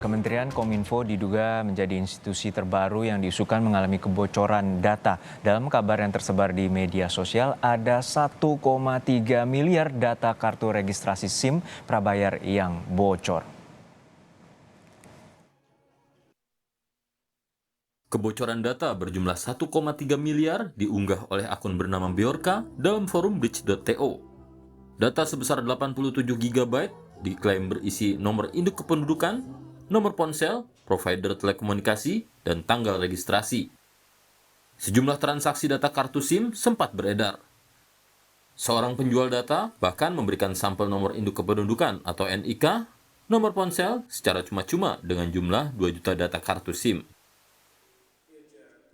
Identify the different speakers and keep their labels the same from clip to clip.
Speaker 1: Kementerian Kominfo diduga menjadi institusi terbaru yang diisukan mengalami kebocoran data. Dalam kabar yang tersebar di media sosial, ada 1,3 miliar data kartu registrasi SIM prabayar yang bocor.
Speaker 2: Kebocoran data berjumlah 1,3 miliar diunggah oleh akun bernama Bjorka dalam forum bridge.to. Data sebesar 87 GB diklaim berisi nomor induk kependudukan, nomor ponsel, provider telekomunikasi, dan tanggal registrasi. Sejumlah transaksi data kartu SIM sempat beredar. Seorang penjual data bahkan memberikan sampel nomor induk kependudukan atau NIK, nomor ponsel secara cuma-cuma dengan jumlah 2 juta data kartu SIM.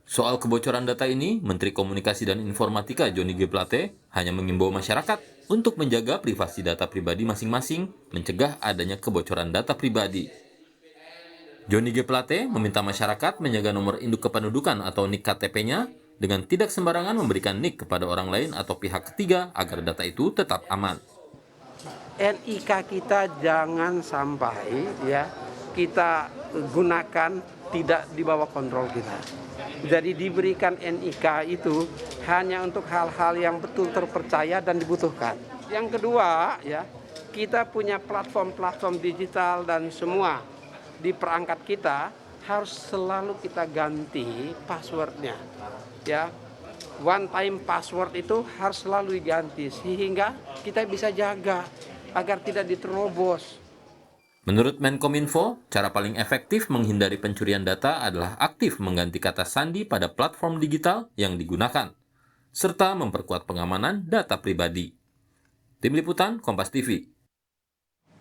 Speaker 2: Soal kebocoran data ini, Menteri Komunikasi dan Informatika Johnny G. Plate hanya mengimbau masyarakat untuk menjaga privasi data pribadi masing-masing, mencegah adanya kebocoran data pribadi. Johnny G. Plate meminta masyarakat menjaga nomor induk kependudukan atau NIK KTP-nya dengan tidak sembarangan memberikan NIK kepada orang lain atau pihak ketiga agar data itu tetap aman.
Speaker 3: NIK kita jangan sampai kita gunakan tidak di bawah kontrol kita. Jadi diberikan NIK itu hanya untuk hal-hal yang betul terpercaya dan dibutuhkan. Yang kedua, kita punya platform-platform digital dan semua di perangkat kita harus selalu kita ganti passwordnya. One time password itu harus selalu diganti sehingga kita bisa jaga agar tidak diterobos.
Speaker 2: Menurut Menkominfo, cara paling efektif menghindari pencurian data adalah aktif mengganti kata sandi pada platform digital yang digunakan, serta memperkuat pengamanan data pribadi. Tim Liputan, Kompas TV.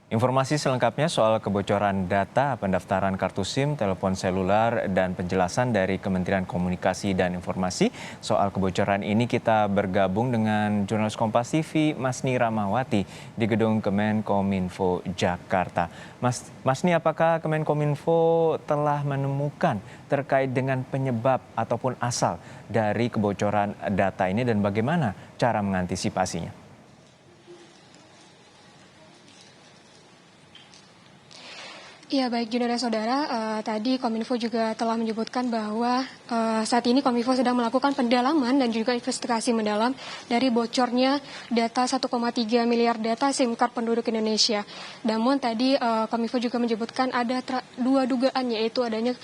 Speaker 1: Informasi selengkapnya soal kebocoran data, pendaftaran kartu SIM, telepon seluler, dan penjelasan dari Kementerian Komunikasi dan Informasi soal kebocoran ini kita bergabung dengan jurnalis Kompas TV Masni Ramawati di gedung Kemenkominfo Jakarta. Masni, apakah Kemenkominfo telah menemukan terkait dengan penyebab ataupun asal dari kebocoran data ini dan bagaimana cara mengantisipasinya?
Speaker 4: Ya baik Juna dan Saudara, tadi Kominfo juga telah menyebutkan bahwa saat ini Kominfo sedang melakukan pendalaman dan juga investigasi mendalam dari bocornya data 1,3 miliar data SIM card penduduk Indonesia. Namun tadi Kominfo juga menyebutkan ada dua dugaan, yaitu adanya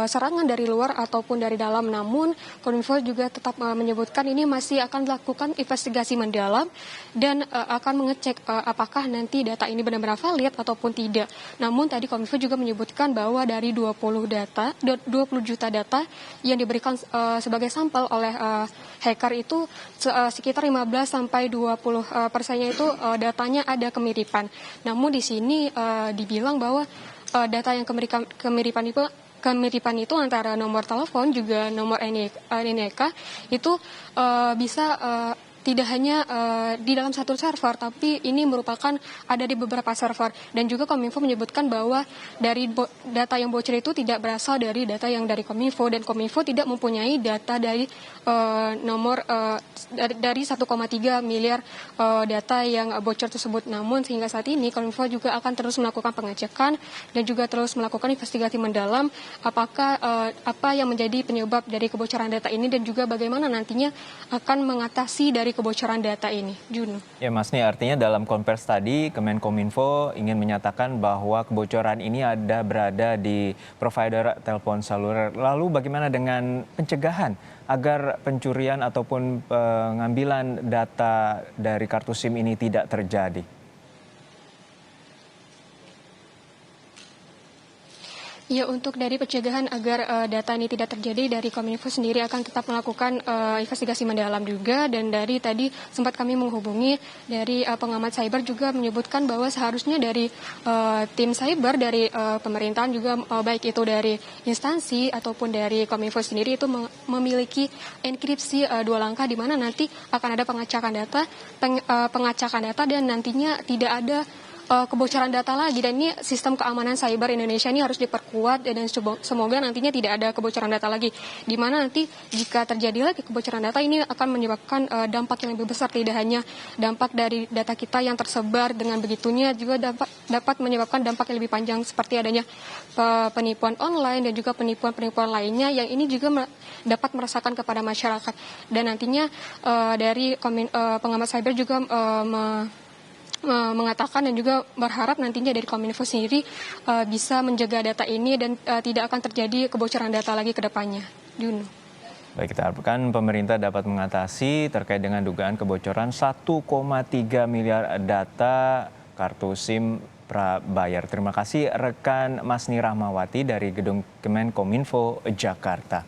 Speaker 4: serangan dari luar ataupun dari dalam. Namun Kominfo juga tetap menyebutkan ini masih akan dilakukan investigasi mendalam dan akan mengecek apakah nanti data ini benar-benar valid ataupun tidak. Namun tadi Kominfo juga menyebutkan bahwa dari 20 juta data yang diberikan sebagai sampel oleh hacker itu sekitar 15-20%-nya itu datanya ada kemiripan. Namun di sini dibilang bahwa data yang kemiripan itu antara nomor telepon juga nomor NIK itu bisa tidak hanya di dalam satu server, tapi ini merupakan ada di beberapa server. Dan juga Kominfo menyebutkan bahwa dari data yang bocor itu tidak berasal dari data yang dari Kominfo, dan Kominfo tidak mempunyai data dari dari 1,3 miliar data yang bocor tersebut. Namun sehingga saat ini Kominfo juga akan terus melakukan pengecekan dan juga terus melakukan investigasi mendalam apakah apa yang menjadi penyebab dari kebocoran data ini dan juga bagaimana nantinya akan mengatasi dari kebocoran data ini. Juno.
Speaker 1: Ya Mas, artinya dalam konversi tadi Kemenkominfo ingin menyatakan bahwa kebocoran ini berada di provider telepon seluler. Lalu bagaimana dengan pencegahan agar pencurian ataupun pengambilan data dari kartu SIM ini tidak terjadi?
Speaker 4: Ya, untuk dari pencegahan agar data ini tidak terjadi, dari Kominfo sendiri akan tetap melakukan investigasi mendalam juga. Dan dari tadi sempat kami menghubungi dari pengamat cyber juga menyebutkan bahwa seharusnya dari tim cyber dari pemerintahan juga baik itu dari instansi ataupun dari Kominfo sendiri itu memiliki enkripsi 2 langkah di mana nanti akan ada pengacakan data dan nantinya tidak ada kebocoran data lagi, dan ini sistem keamanan cyber Indonesia ini harus diperkuat, dan semoga nantinya tidak ada kebocoran data lagi, di mana nanti jika terjadi lagi kebocoran data ini akan menyebabkan dampak yang lebih besar, tidak hanya dampak dari data kita yang tersebar dengan begitunya, juga dapat menyebabkan dampak yang lebih panjang seperti adanya penipuan online dan juga penipuan-penipuan lainnya yang ini juga dapat meresahkan kepada masyarakat. Dan nantinya dari pengamat cyber juga mengatakan dan juga berharap nantinya dari Kominfo sendiri bisa menjaga data ini dan tidak akan terjadi kebocoran data lagi ke depannya. Juno.
Speaker 1: Baik, kita harapkan pemerintah dapat mengatasi terkait dengan dugaan kebocoran 1,3 miliar data kartu SIM prabayar. Terima kasih rekan Masni Rahmawati dari Gedung Kemenkominfo Jakarta.